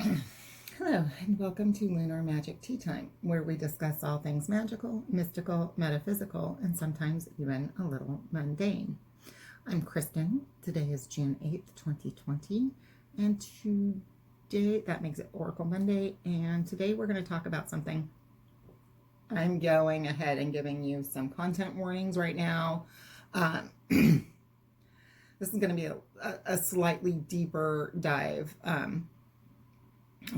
Hello, and welcome to Lunar Magic Tea Time, where we discuss all things magical, mystical, metaphysical, and sometimes even a little mundane. I'm Kristen. Today is June 8th, 2020, and today, that makes it Oracle Monday, and today we're going to talk about something. I'm going ahead and giving you some content warnings right now. This is going to be a slightly deeper dive.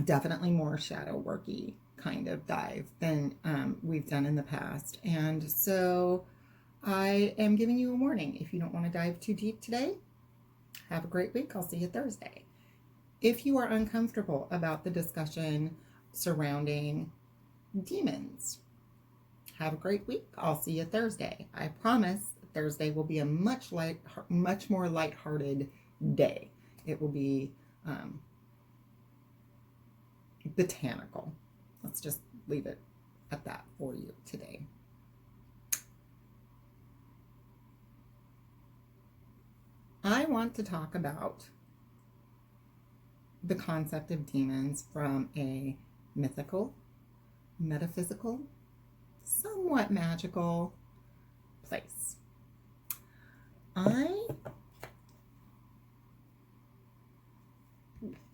Definitely more shadow worky kind of dive than we've done in the past. And so I am giving you a warning. If you don't want to dive too deep today, have a great week. I'll see you Thursday. If you are uncomfortable about the discussion surrounding demons, have a great week. I'll see you Thursday. I promise Thursday will be a much more lighthearted day. It will be botanical. Let's just leave it at that for you today. I want to talk about the concept of demons from a mythical, metaphysical, somewhat magical place. I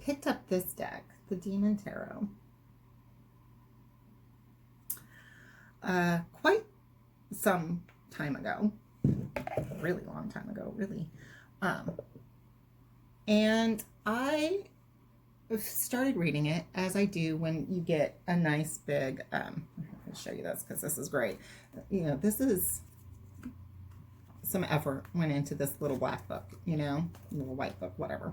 picked up this deck, the Demon Tarot, quite some time ago, really long time ago, really. And I started reading it as I do when you get a nice big, I'll show you this because this is great. You know, this is some effort went into this little black book, you know, little white book, whatever.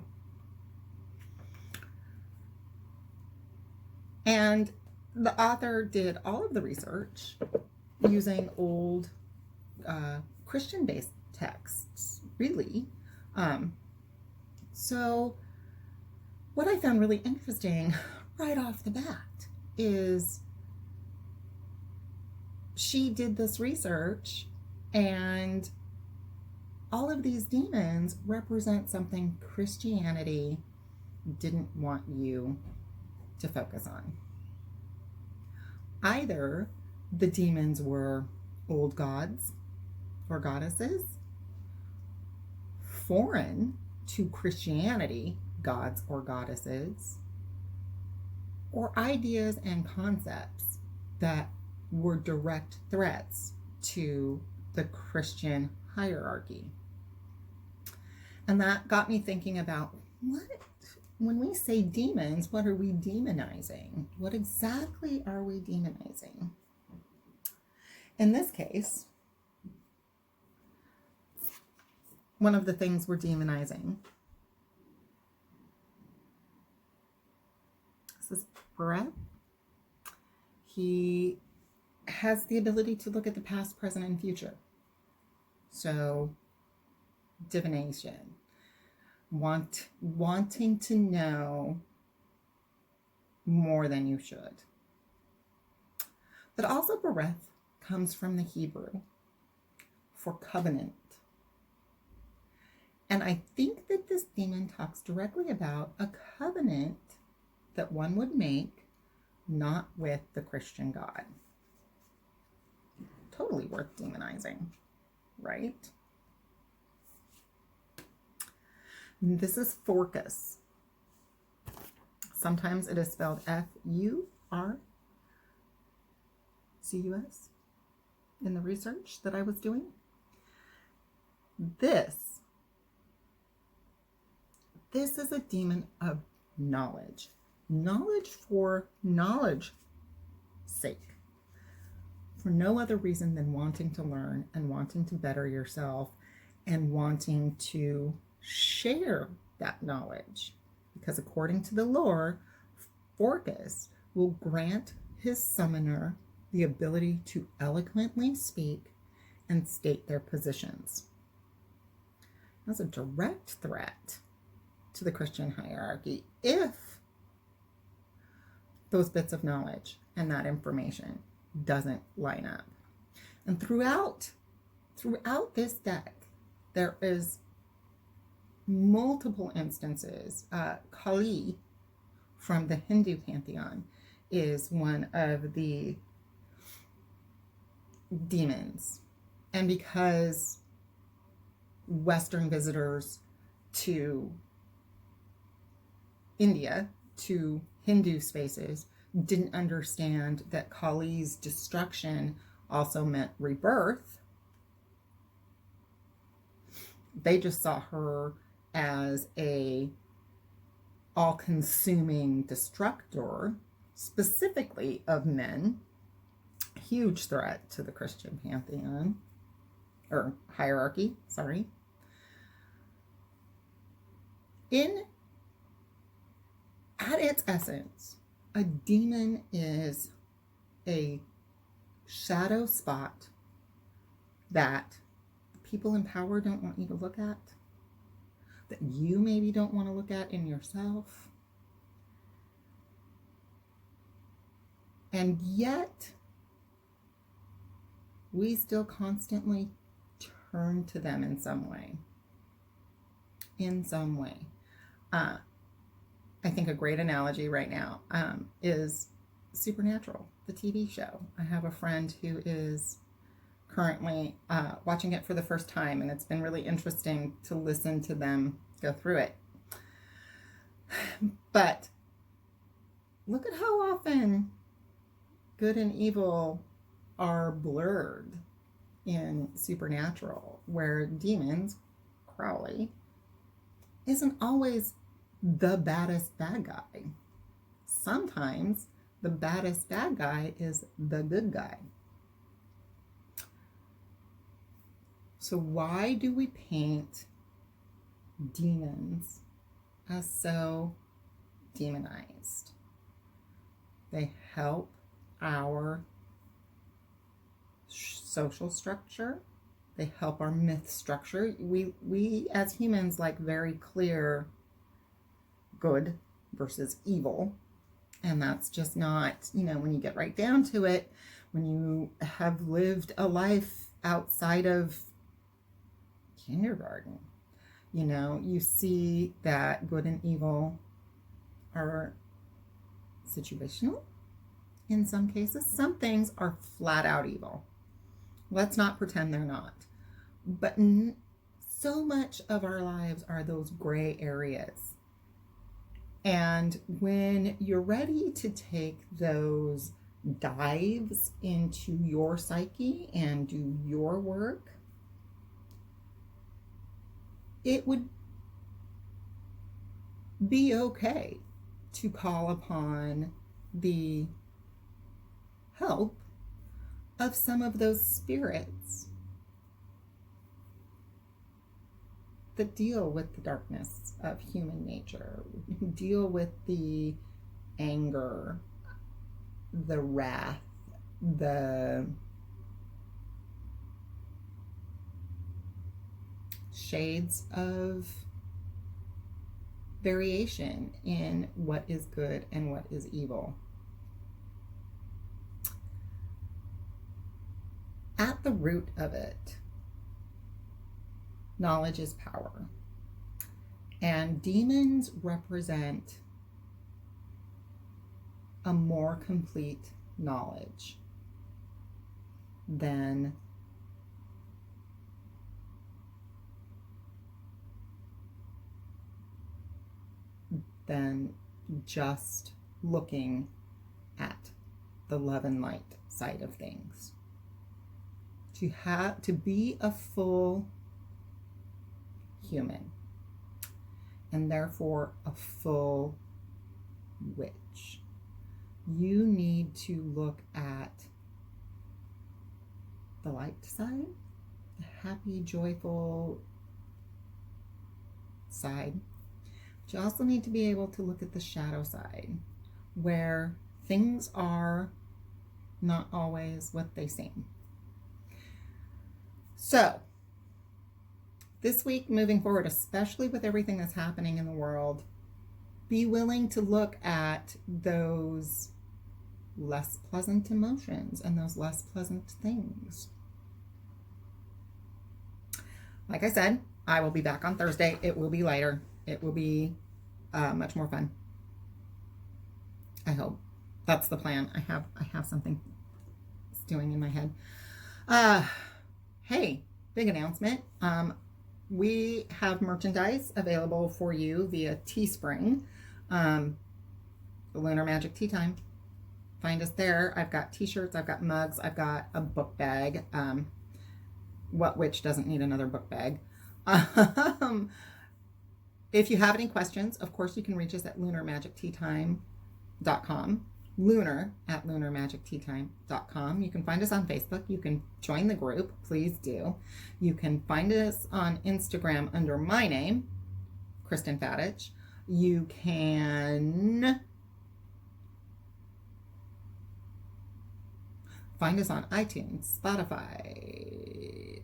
And the author did all of the research using old Christian-based texts, really. So what I found really interesting right off the bat is she did this research, and all of these demons represent something Christianity didn't want you to focus on. Either the demons were old gods or goddesses, foreign to Christianity, gods or goddesses, or ideas and concepts that were direct threats to the Christian hierarchy. And that got me thinking about when we say demons, what are we demonizing? What exactly are we demonizing? In this case, one of the things we're demonizing, this is Brett. He has the ability to look at the past, present, and future. So, divination. Wanting to know more than you should. But also bereth comes from the Hebrew for covenant. And I think that this demon talks directly about a covenant that one would make not with the Christian God. Totally worth demonizing, right? This is Forcus. Sometimes it is spelled Furcus in the research that I was doing. This is a demon of knowledge. Knowledge for knowledge's sake. For no other reason than wanting to learn and wanting to better yourself and wanting to share that knowledge, because according to the lore, Forcus will grant his summoner the ability to eloquently speak and state their positions. That's a direct threat to the Christian hierarchy if those bits of knowledge and that information doesn't line up. And throughout this deck, there is multiple instances. Kali from the Hindu pantheon is one of the demons. And because Western visitors to India, to Hindu spaces, didn't understand that Kali's destruction also meant rebirth, they just saw her as a all-consuming destructor, specifically of men, huge threat to the Christian pantheon, or hierarchy, sorry. At its essence, a demon is a shadow spot that people in power don't want you to look at, that you maybe don't want to look at in yourself. And yet, we still constantly turn to them in some way. In some way. I think a great analogy right now is Supernatural, the TV show. I have a friend who is currently watching it for the first time, and it's been really interesting to listen to them go through it. But look at how often good and evil are blurred in Supernatural, where demons, Crowley, isn't always the baddest bad guy. Sometimes the baddest bad guy is the good guy. So why do we paint demons as so demonized? They help our social structure. They help our myth structure. We as humans like very clear good versus evil. And that's just not, when you get right down to it, when you have lived a life outside of kindergarten, you see that good and evil are situational in some cases. Some things are flat out evil. Let's not pretend they're not. But so much of our lives are those gray areas. And when you're ready to take those dives into your psyche and do your work, it would be okay to call upon the help of some of those spirits that deal with the darkness of human nature, who deal with the anger, the wrath, the shades of variation in what is good and what is evil. At the root of it, knowledge is power. And demons represent a more complete knowledge than just looking at the love and light side of things. To be a full human, and therefore a full witch, you need to look at the light side, the happy, joyful side. But you also need to be able to look at the shadow side, where things are not always what they seem. So, this week, moving forward, especially with everything that's happening in the world, be willing to look at those less pleasant emotions and those less pleasant things. Like I said, I will be back on Thursday. It will be lighter. It will be much more fun. I hope. That's the plan. I have something stewing in my head. Hey, big announcement. We have merchandise available for you via Teespring. The Lunar Magic Tea Time. Find us there. I've got t-shirts, I've got mugs, I've got a book bag. What witch doesn't need another book bag? If you have any questions, of course, you can reach us at lunarmagicteatime.com. lunar@lunarmagicteatime.com. You can find us on Facebook. You can join the group. Please do. You can find us on Instagram under my name, Kristen Fadich. You can find us on iTunes, Spotify,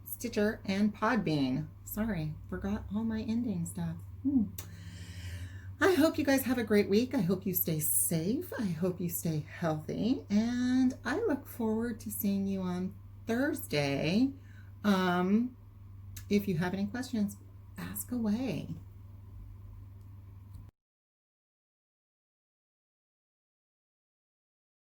Stitcher, and Podbean. Sorry, forgot all my ending stuff. I hope you guys have a great week. I hope you stay safe. I hope you stay healthy. And I look forward to seeing you on Thursday. If you have any questions, ask away.